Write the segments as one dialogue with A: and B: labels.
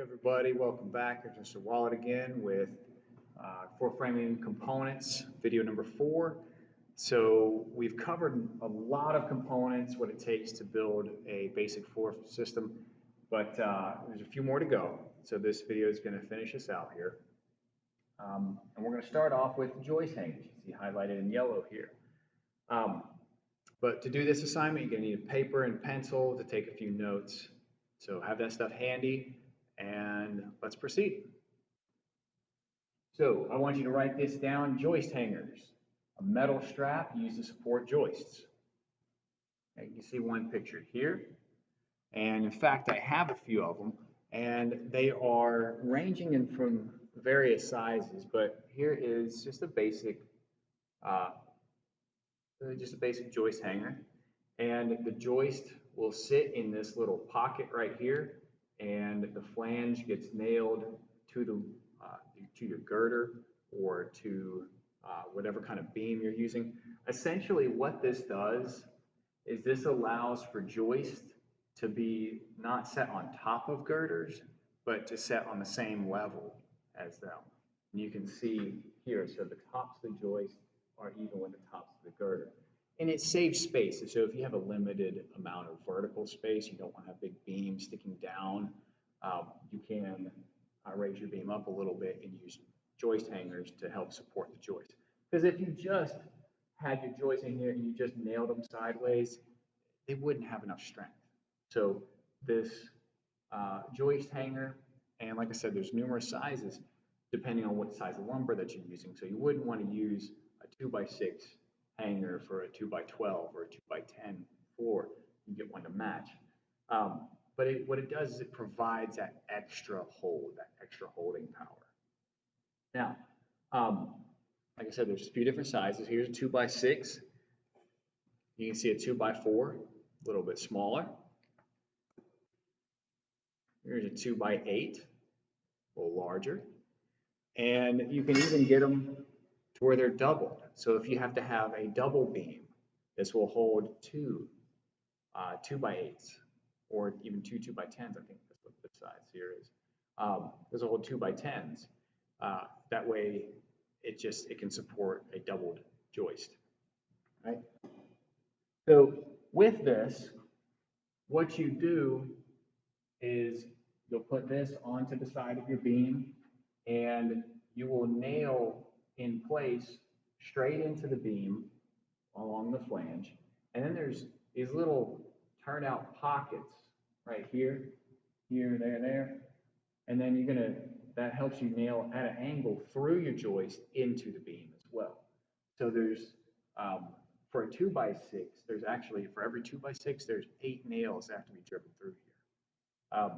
A: Everybody, welcome back. It's Mr. Wallet again with floor framing components, video number 4. So we've covered a lot of components, what it takes to build a basic floor system, but there's a few more to go. So this video is going to finish us out here. And we're going to start off with joist hangers, you see highlighted in yellow here. But to do this assignment, you're going to need a paper and pencil to take a few notes. So have that stuff handy. And let's proceed. So I want you to write this down: joist hangers, a metal strap used to support joists. Okay, you can see one pictured here. And in fact, I have a few of them, and they are ranging in from various sizes, but here is just a basic joist hanger. And the joist will sit in this little pocket right here, and the flange gets nailed to your girder or to whatever kind of beam you're using. Essentially, what this does is this allows for joist to be not set on top of girders, but to set on the same level as them. And you can see here, so the tops of the joist are even with the tops of the girder. And it saves space. So if you have a limited amount of vertical space, you don't want to have big beams sticking down, you can raise your beam up a little bit and use joist hangers to help support the joist. Because if you just had your joist in here and you just nailed them sideways, they wouldn't have enough strength. So this joist hanger, and like I said, there's numerous sizes depending on what size of lumber that you're using. So you wouldn't want to use a 2x6 hanger for a 2x12 or a 2x10 floor. You get one to match. But what it does is it provides that extra hold, that extra holding power. Now, like I said, there's a few different sizes. Here's a 2x6. You can see a 2x4, a little bit smaller. Here's a 2x8, a little larger. And you can even get them to where they're doubled. So if you have to have a double beam, this will hold two 2x8s, or even two 2x10s. I think that's what this size here is. This will hold 2x10s. That way, it can support a doubled joist. Right. So with this, what you do is you'll put this onto the side of your beam, and you will nail in place straight into the beam along the flange. And then there's these little turnout pockets right here, there. And then that helps you nail at an angle through your joist into the beam as well. So there's, for a 2x6, there's actually, for every 2x6, there's 8 nails that have to be driven through here.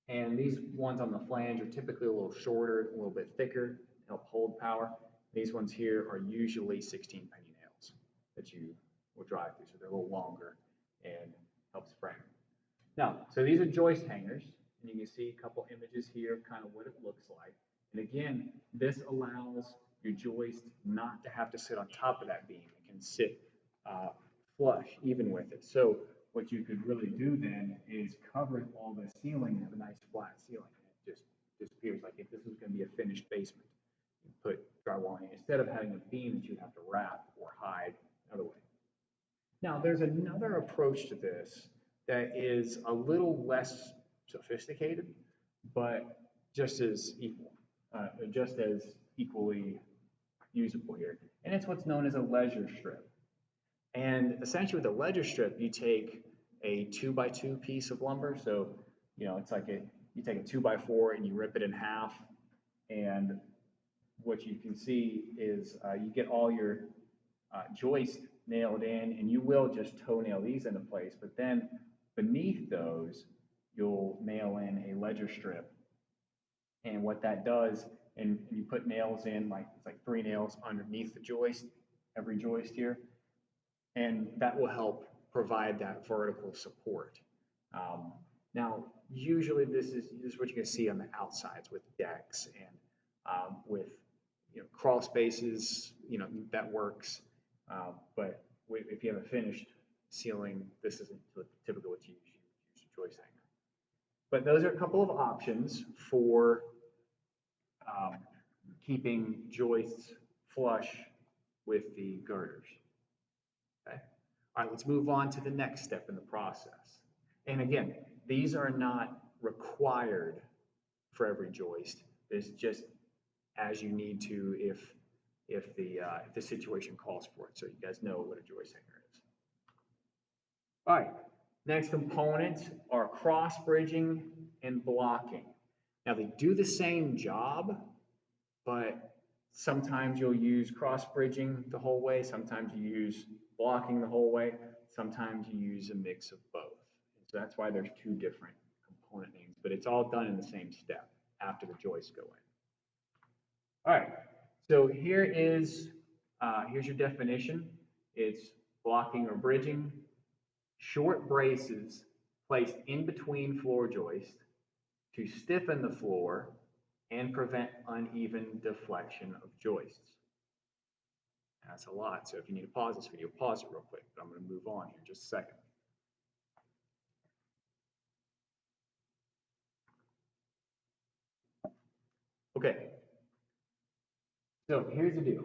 A: And these ones on the flange are typically a little shorter, a little bit thicker, help hold power. These ones here are usually 16 penny nails that you will drive through, so they're a little longer and helps frame. Now, so these are joist hangers, and you can see a couple images here of kind of what it looks like. And again, this allows your joist not to have to sit on top of that beam. It can sit flush even with it. So what you could really do then is cover all the ceiling and have a nice flat ceiling. It just disappears. Like if this was going to be a finished basement, you put drywall in instead of having a beam that you'd have to wrap or hide another way. Now, there's another approach to this that is a little less sophisticated, but just as equally usable here. And it's what's known as a ledger strip. And essentially with a ledger strip, you take a 2x2 piece of lumber. So, it's like you take a 2x4 and you rip it in half. And what you can see is you get all your joist nailed in, and you will just toenail these into place. But then beneath those, you'll nail in a ledger strip. And what that does, and you put nails in, it's like 3 nails underneath the joist, every joist here. And that will help provide that vertical support. Now, usually this is what you're going to see on the outsides with decks and with crawl spaces. That works. But if you have a finished ceiling, this isn't typically what you use a joist But those are a couple of options for keeping joists flush with the girders. Okay. All right, let's move on to the next step in the process. And again, these are not required for every joist. It's just as you need to if the situation calls for it. So you guys know what a joist hanger is. All right, next components are cross bridging and blocking. Now they do the same job, but sometimes you'll use cross bridging the whole way, sometimes you use blocking the whole way, sometimes you use a mix of both. And so that's why there's two different component names, but it's all done in the same step after the joists go in. All right, so here's your definition. It's blocking or bridging. Short braces placed in between floor joists to stiffen the floor and prevent uneven deflection of joists. That's a lot, so if you need to pause this video, pause it real quick, but I'm going to move on here in just a second. Okay, so here's the deal.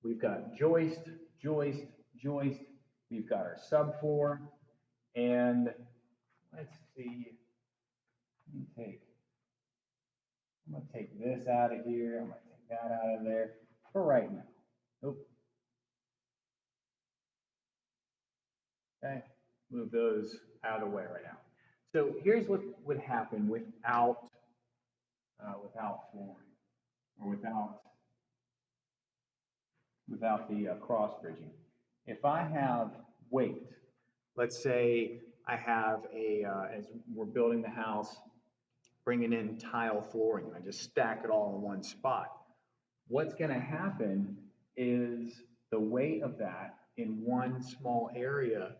A: We've got joist, joist, joist. We've got our subfloor, and let's see. I'm going to take this out of here. I'm going to take that out of there for right now. Nope. Okay, move those out of the way right now. So here's what would happen without flooring or without the cross bridging. If I have weight, let's say I have as we're building the house, bringing in tile flooring, and I just stack it all in one spot. What's going to happen is the weight of that in one small area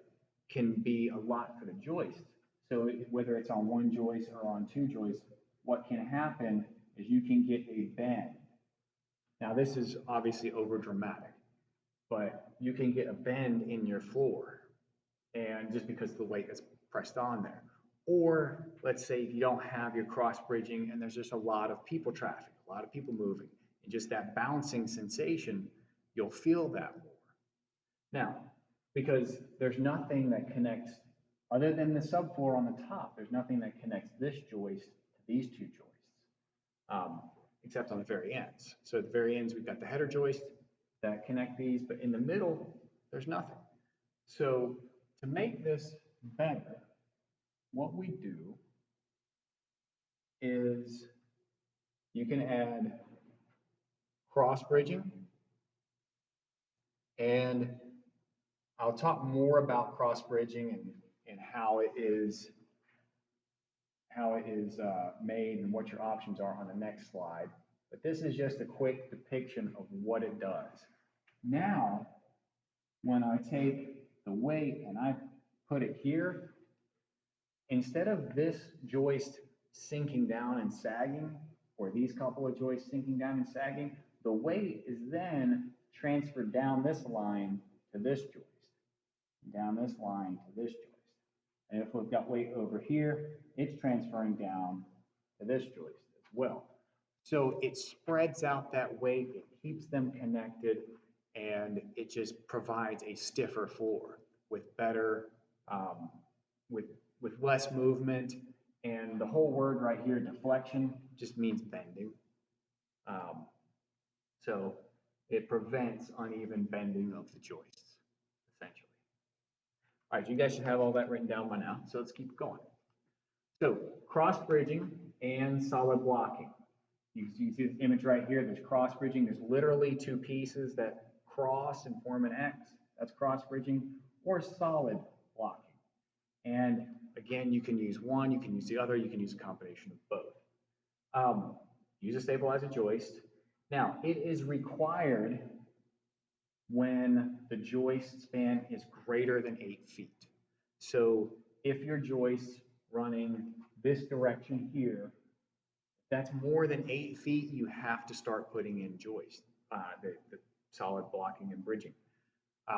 A: can be a lot for the joist. So whether it's on one joist or on two joists, what can happen is you can get a bend. Now this is obviously over dramatic, but you can get a bend in your floor, and just because the weight is pressed on there. Or let's say if you don't have your cross bridging and there's just a lot of people traffic, a lot of people moving, and just that bouncing sensation, you'll feel that more. Now, because there's nothing that connects, other than the subfloor on the top, there's nothing that connects this joist to these two joists, except on the very ends. So at the very ends, we've got the header joist that connect these, but in the middle, there's nothing. So to make this better, what we do is you can add cross bridging, and I'll talk more about cross bridging and how it is made and what your options are on the next slide. But this is just a quick depiction of what it does. Now, when I take the weight and I put it here, instead of this joist sinking down and sagging, or these couple of joists sinking down and sagging, the weight is then transferred down this line to this joist, down this line to this joist. And if we've got weight over here, it's transferring down to this joist as well. So it spreads out that weight, it keeps them connected, and it just provides a stiffer floor with better, with less movement. And the whole word right here, deflection, just means bending. So it prevents uneven bending of the joists, essentially. All right, you guys should have all that written down by now, so let's keep going. So cross bridging and solid blocking. You see this image right here, there's cross bridging. There's literally two pieces that cross and form an X. That's cross bridging, or solid blocking. And again, you can use one, you can use the other, you can use a combination of both. Use a stabilizer joist. Now, it is required when the joist span is greater than 8 feet. So if your joist's running this direction here, that's more than 8 feet, you have to start putting in joist, the solid blocking and bridging.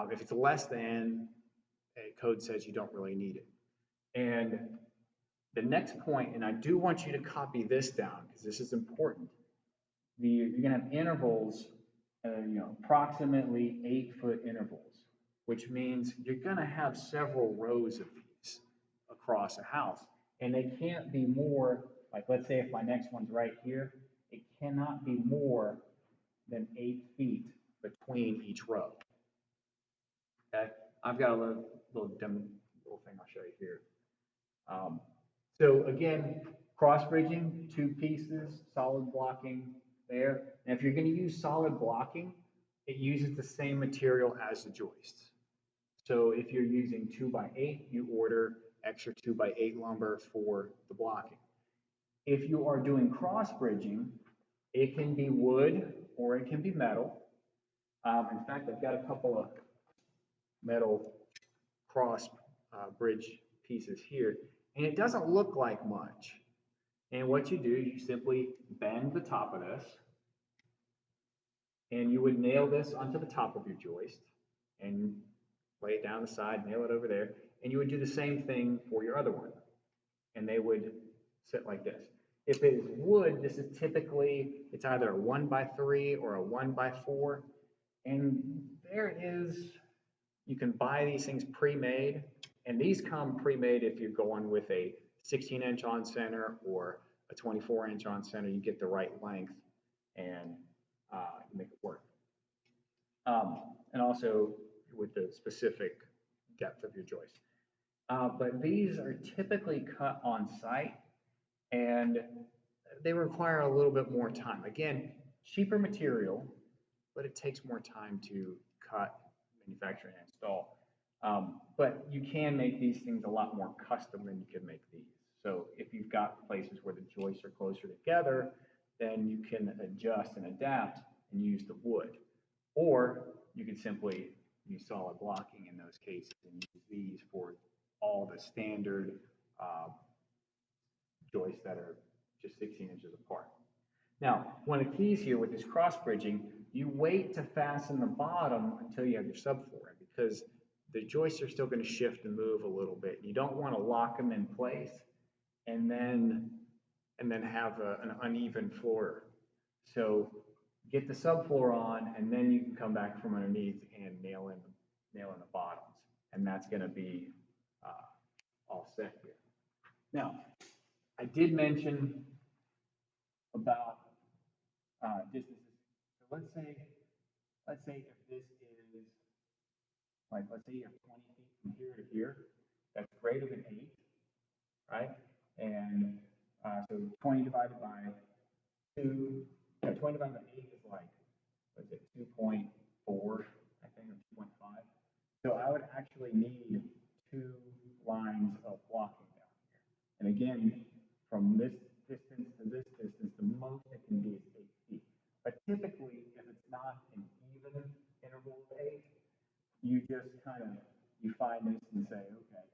A: If it's less than, code says you don't really need it. And The next point, and I do want you to copy this down because this is important. You're going to have intervals, approximately 8-foot intervals, which means you're going to have several rows of these across a house. And they can't be more, like let's say if my next one's right here, it cannot be more than 8 feet between each row. Okay, I've got a little thing I'll show you here. So again, cross bridging, 2 pieces, solid blocking there. And if you're going to use solid blocking, it uses the same material as the joists. So if you're using 2x8, you order extra 2x8 lumber for the blocking. If you are doing cross bridging, it can be wood or it can be metal. In fact, I've got a couple of metal cross bridge pieces here, and it doesn't look like much. And what you do is you simply bend the top of this, and you would nail this onto the top of your joist and lay it down the side, nail it over there, and you would do the same thing for your other one, and they would sit like this. If it is wood, this is typically, it's either a 1x3 or a 1x4, and you can buy these things pre-made, and these come pre-made if you're going with a 16-inch on center or a 24-inch on center. You get the right length and you make it work. And also with the specific depth of your joist. But these are typically cut on site, and they require a little bit more time. Again, cheaper material, but it takes more time to cut, manufacture, and install. But you can make these things a lot more custom than you can make these. So if you've got places where the joists are closer together, then you can adjust and adapt and use the wood. Or you can simply use solid blocking in those cases and use these for all the standard joists that are just 16 inches apart. Now, one of the keys here with this cross bridging, you wait to fasten the bottom until you have your subfloor, because the joists are still going to shift and move a little bit. You don't want to lock them in place and then have an uneven floor. So get the subfloor on, and then you can come back from underneath and nail in the bottoms, and that's going to be all set here. Now, I did mention about distances. So let's say if this is like, let's say you have 20 feet from here to here, that's greater than 8, right? And so 20 divided by 2, 20 divided by 8 is like, what's it, 2.4, I think, or 2.5. So I would actually need 2 lines of blocking down here. And again, from this distance to this distance, the most it can be is 8 feet. But typically, if it's not an even interval of 8, you just you find this and say, okay,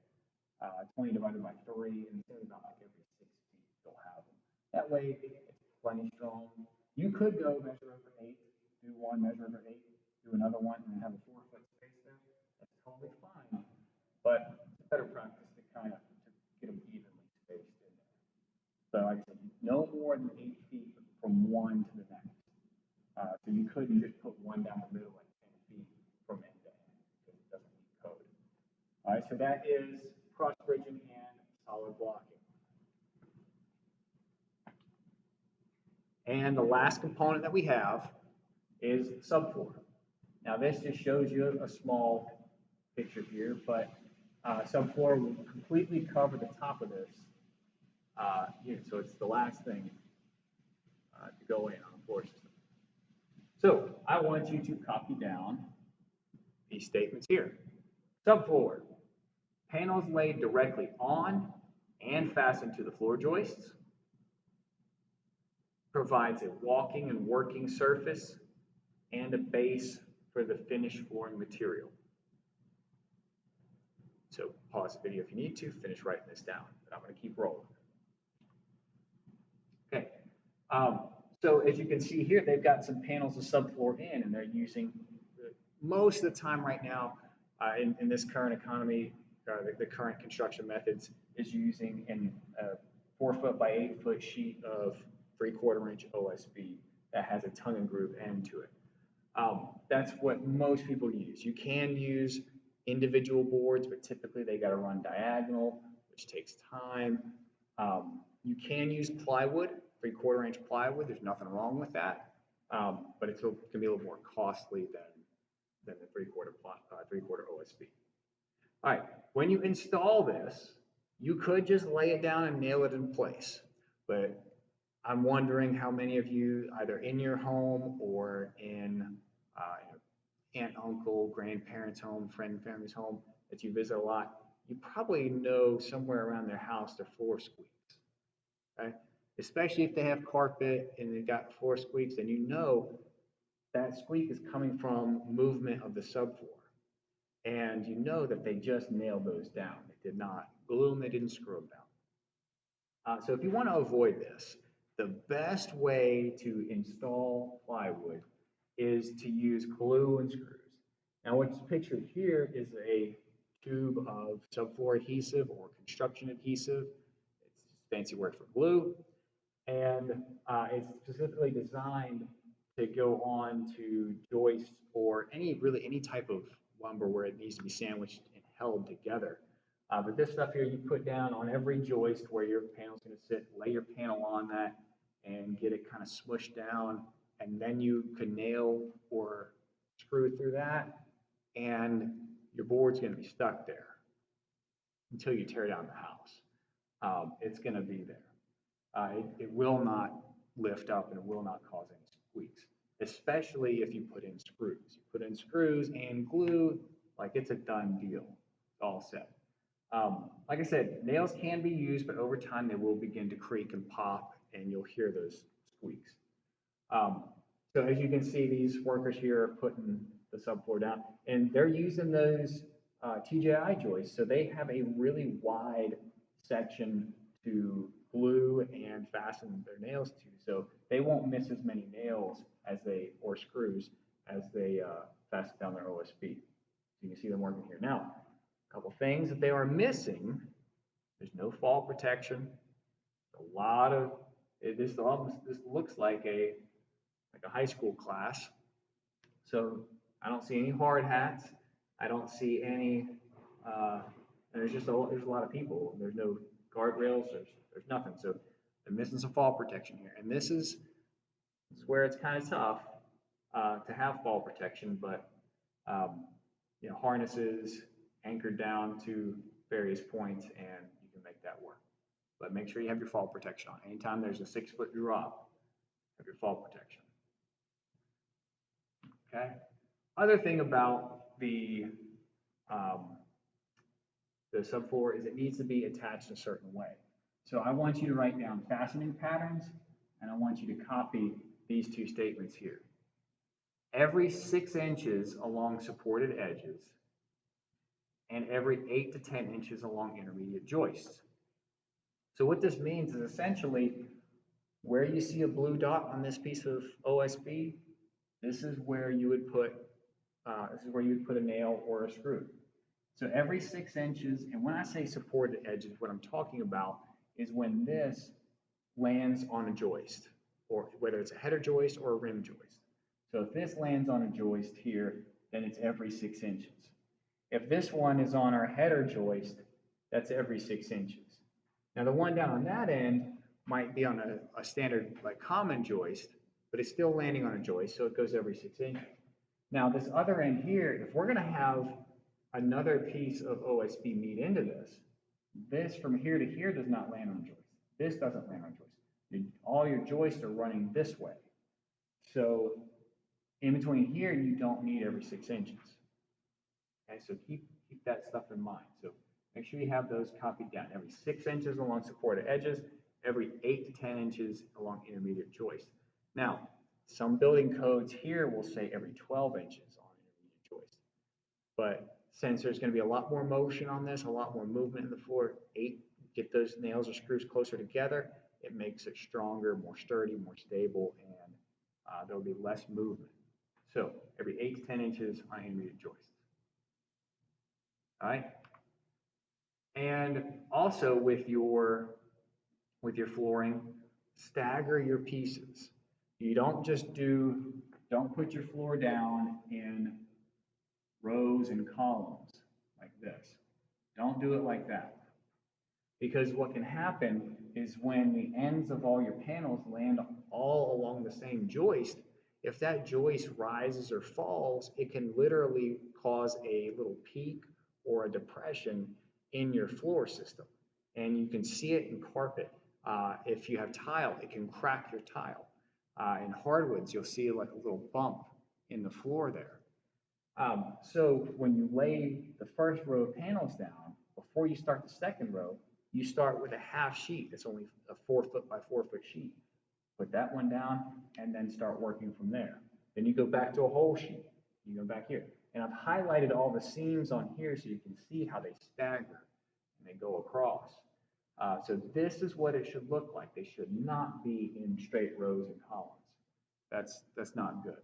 A: 20 divided by 3, and say about like every 6 feet you'll have them. That way, it's plenty strong. You could go measure over 8, do one, measure over 8, do another one, and have a 4-foot space there. That's totally fine. But it's a better practice to get them evenly spaced in there. So like I said, no more than 8 feet from one to the next. So you couldn't just put one down the middle like 10 feet from end to end, because it doesn't meet code. All right, so that is cross bridging and solid blocking. And the last component that we have is subfloor. Now this just shows you a small picture here, but subfloor will completely cover the top of this unit. So it's the last thing to go in on the floor system. So I want you to copy down these statements here. Subfloor, panels laid directly on and fastened to the floor joists, provides a walking and working surface and a base for the finished flooring material. So pause the video if you need to, finish writing this down, but I'm going to keep rolling. Okay, so as you can see here, they've got some panels of subfloor in, and they're using, most of the time right now, in this current economy, the current construction methods, is using a 4 foot by 8 foot sheet of 3/4 inch OSB that has a tongue and groove end to it. That's what most people use. You can use individual boards, but typically they got to run diagonal, which takes time. You can use plywood, 3/4 inch plywood. There's nothing wrong with that, but it's going to be a little more costly than the 3/4 OSB. All right, when you install this, you could just lay it down and nail it in place, but I'm wondering how many of you, either in your home or in aunt, uncle, grandparents' home, friend, family's home that you visit a lot, you probably know somewhere around their house their floor squeaks. Okay? Especially if they have carpet and they've got floor squeaks, then you know that squeak is coming from movement of the subfloor. And you know that they just nailed those down. They did not glue them, they didn't screw them down. So if you want to avoid this, the best way to install plywood is to use glue and screws. Now what's pictured here is a tube of subfloor adhesive or construction adhesive. It's just a fancy word for glue. And it's specifically designed to go on to joists or really any type of lumber where it needs to be sandwiched and held together. But this stuff here you put down on every joist where your panel's going to sit, lay your panel on that and get it kind of smushed down, and then you can nail or screw through that, and your board's going to be stuck there until you tear down the house. It's going to be there. It will not lift up and it will not cause any squeaks, especially if you put in screws. You put in screws and glue, like it's a done deal. It's all set. Like I said, nails can be used, but over time they will begin to creak and pop, and you'll hear those squeaks. So as you can see, these workers here are putting the subfloor down, and they're using those TJI joists, so they have a really wide section to glue and fasten their nails to, so they won't miss as many nails or screws as they fasten down their OSB. So you can see them working here. Now, a couple things that they are missing: there's no fall protection. A lot of this looks like a high school class. So I don't see any hard hats. I don't see any. There's a lot of people. There's no guardrails. There's nothing. So they're missing some fall protection here. And this is where it's kind of tough to have fall protection, but harnesses anchored down to various points, and you can make that work. But make sure you have your fall protection on. Anytime there's a 6-foot drop, have your fall protection. Okay. Other thing about the subfloor is it needs to be attached a certain way. So I want you to write down fastening patterns, and I want you to copy these two statements here. Every 6 inches along supported edges, and every 8 to 10 inches along intermediate joists. So what this means is essentially where you see a blue dot on this piece of OSB, this is where you would put a nail or a screw. So every 6 inches, and when I say supported edges, what I'm talking about is when this lands on a joist, or whether it's a header joist or a rim joist. So if this lands on a joist here, then it's every 6 inches. If this one is on our header joist, that's every 6 inches. Now the one down on that end might be on a standard common joist, but it's still landing on a joist, so it goes every 6 inches. Now this other end here, if we're going to have another piece of OSB meet into this from here to here does not land on a joist. This doesn't land on a joist. All your joists are running this way. So in between here, you don't need every 6 inches. Okay, so keep that stuff in mind. So make sure you have those copied down. Every 6 inches along supported edges, every 8 to 10 inches along intermediate joists. Now, some building codes here will say every 12 inches on intermediate joists. But since there's going to be a lot more motion on this, a lot more movement in the floor, get those nails or screws closer together, it makes it stronger, more sturdy, more stable, and there'll be less movement. So every 8 to 10 inches on intermediate joists. All right. And also with your flooring, stagger your pieces. You don't just don't put your floor down in rows and columns like this. Don't do it like that. Because what can happen is when the ends of all your panels land all along the same joist, if that joist rises or falls, it can literally cause a little peak or a depression in your floor system. And you can see it in carpet. If you have tile, it can crack your tile. In hardwoods, you'll see like a little bump in the floor there. So when you lay the first row of panels down, before you start the second row, you start with a half sheet that's only a 4 foot by 4 foot sheet. Put that one down and then start working from there. Then you go back to a whole sheet. You go back here. And I've highlighted all the seams on here so you can see how they stagger and they go across. So this is what it should look like. They should not be in straight rows and columns. That's not good.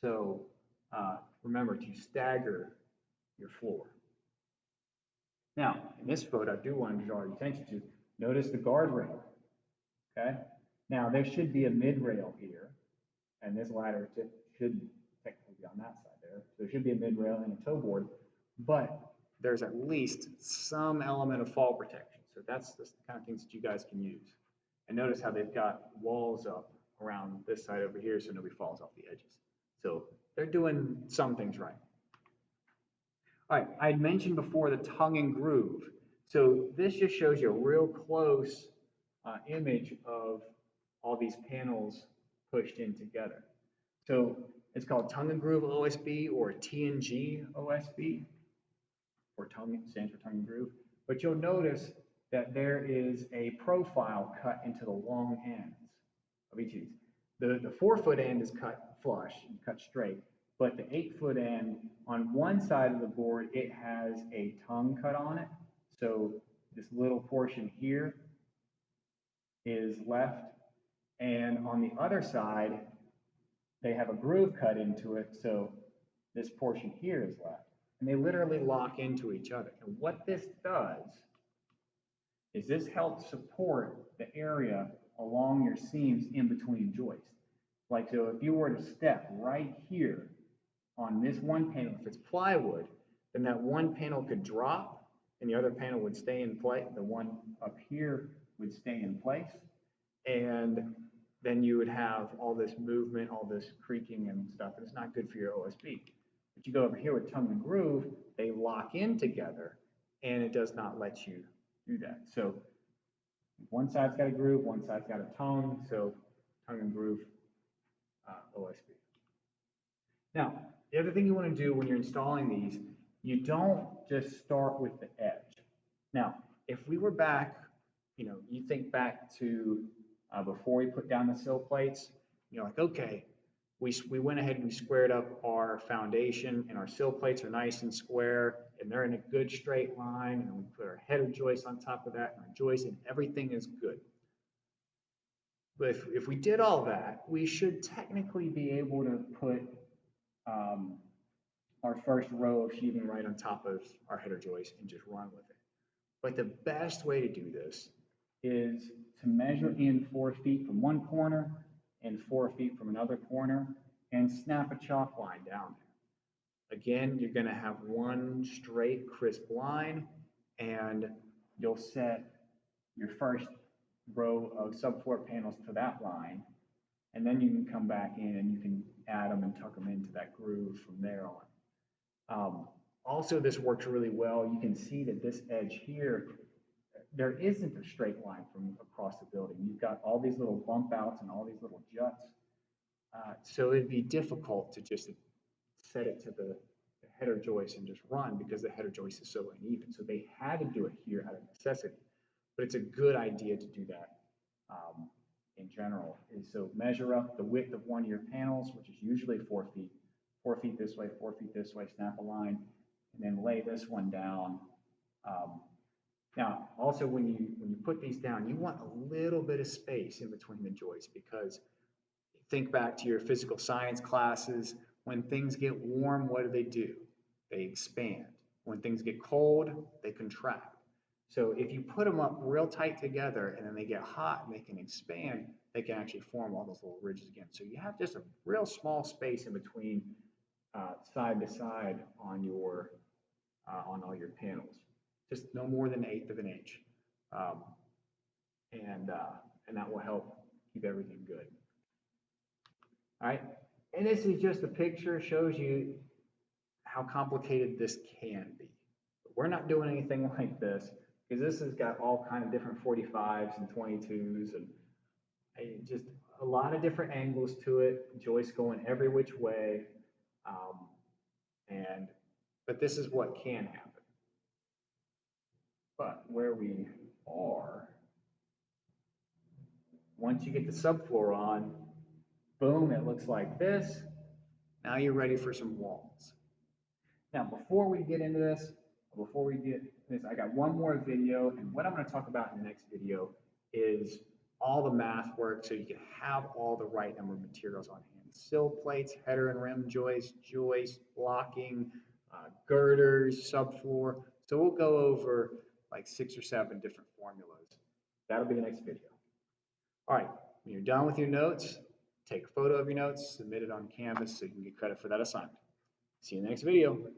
A: So remember to stagger your floor. Now, in this photo, I do want to draw your attention to, notice the guardrail, okay? Now, there should be a mid-rail here, and this ladder should technically be on that side there. So there should be a mid-rail and a toe board, but there's at least some element of fall protection. So that's the kind of things that you guys can use. And notice how they've got walls up around this side over here so nobody falls off the edges. So they're doing some things right. All right, I had mentioned before the tongue and groove. So this just shows you a real close image of all these panels pushed in together. So it's called tongue and groove OSB or TNG OSB, or tongue, stands for tongue and groove. But you'll notice that there is a profile cut into the long ends of each of these. The 4 foot end is cut flush and cut straight, but the 8 foot end, on one side of the board, it has a tongue cut on it. So this little portion here is left. And on the other side, they have a groove cut into it. So this portion here is left. And they literally lock into each other. And what this does is this helps support the area along your seams in between joists. Like, so if you were to step right here on this one panel, if it's plywood, then that one panel could drop and the other panel would stay in place. The one up here would stay in place. And then you would have all this movement, all this creaking and stuff, and it's not good for your OSB. But you go over here with tongue and groove, they lock in together, and it does not let you do that. So one side's got a groove, one side's got a tongue, so tongue and groove OSB. Now, the other thing you want to do when you're installing these, you don't just start with the edge. Now, if we were back, you think back to before we put down the sill plates, you're like, okay, we went ahead and we squared up our foundation and our sill plates are nice and square and they're in a good straight line, and we put our header joist on top of that and our joist, and everything is good. But if we did all that, we should technically be able to put our first row of sheathing right on top of our header joist and just run with it. But the best way to do this is to measure in 4 feet from one corner and 4 feet from another corner and snap a chalk line down there. Again, you're going to have one straight, crisp line, and you'll set your first row of subfloor panels to that line, and then you can come back in and you can add them and tuck them into that groove from there on. Also, this works really well. You can see that this edge here, there isn't a straight line from across the building. You've got all these little bump outs and all these little juts. So it'd be difficult to just set it to the header joist and just run because the header joist is so uneven. So they had to do it here out of necessity. But it's a good idea to do that in general. So measure up the width of one of your panels, which is usually 4 feet. 4 feet this way, 4 feet this way, snap a line, and then lay this one down. Now, also when you put these down, you want a little bit of space in between the joists, because think back to your physical science classes. When things get warm, what do? They expand. When things get cold, they contract. So if you put them up real tight together and then they get hot and they can expand, they can actually form all those little ridges again. So you have just a real small space in between side to side on your on all your panels, just no more than 1/8 of an inch, and that will help keep everything good. All right, and this is just a picture, shows you how complicated this can be. But we're not doing anything like this because this has got all kind of different 45s and 22s and just a lot of different angles to it, joists going every which way, but this is what can happen. But where we are, once you get the subfloor on, boom, it looks like this. Now you're ready for some walls. Now, before we get into this, I got one more video, and what I'm going to talk about in the next video is all the math work so you can have all the right number of materials on hand. Sill plates, header and rim joists, blocking, girders, subfloor. So we'll go over like 6 or 7 different formulas. That'll be the next video. All right, when you're done with your notes, take a photo of your notes, submit it on Canvas so you can get credit for that assignment. See you in the next video.